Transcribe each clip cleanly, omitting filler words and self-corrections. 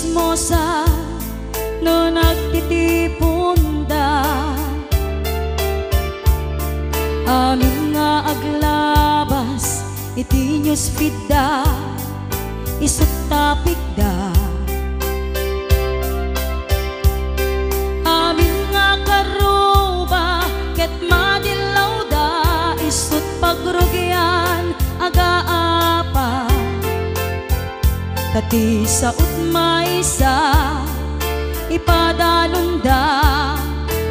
chismosa no nagtitipon da. Amin nga aglabas iti newsfeed da, isut tapik da. Amin nga karuba ket madilaw da, isut pagrugyan agaapa. Tati sa utmaysa ipadalon da,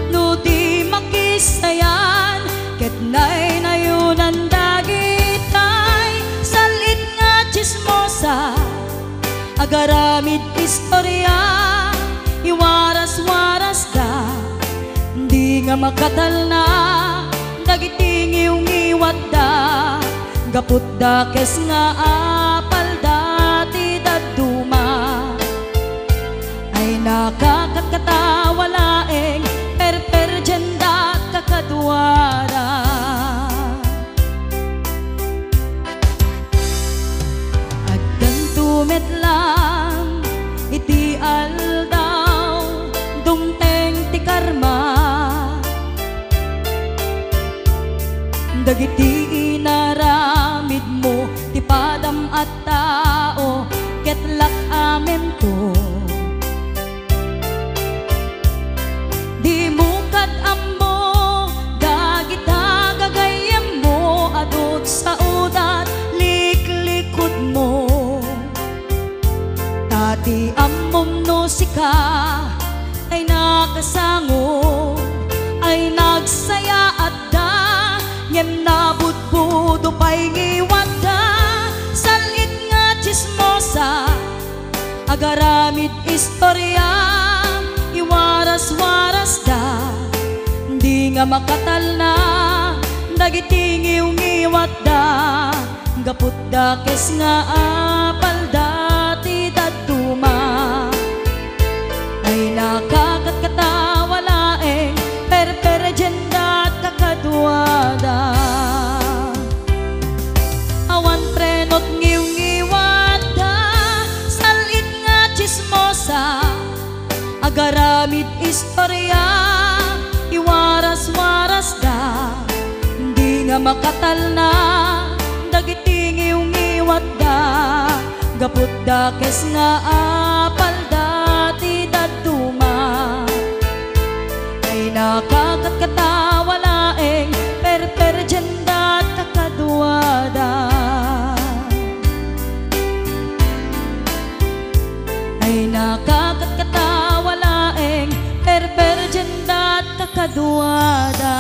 no di makisayan ket nay nayunan dagitay. Salit nga chismosa agaramid istorya, iwaras-waras da, di nga makatal na dagiting ngiwat da. Gaput da kes nga apal dati daduma, ay nakakatkatawalaeng perperjenda kakadwara. Agdan tumet lang iti aldaw, dumteng ti karma, dagiti inaramid mo ti padam at tao, ket lak amen to. Di mo kat ammo dagita gagayem mo, adot sa udat liklikod mo. Tati ammom no sika ay nakasango, ay nagsaya at da, ngem nabudbudo pa'y ngiwat da. Salit nga chismosa agaramid istorya, iwaras-waras da, di nga makatal na dagiti ngiwat da. Gaput da kes nga apal dati daduma, ay nakakatkatawalaeng perperjenda kakadwada. Awan prenot ngiwat da, salit nga chismosa agaramid istorya, iwaras-waras da, di nga makatal na dagiti ngiwat da. Gaput da kes nga apal dati daduma, ay nakakatkatawalaeng perperjenda kakadwada. Ay nakakatkatawalaeng perperjenda kakadwada.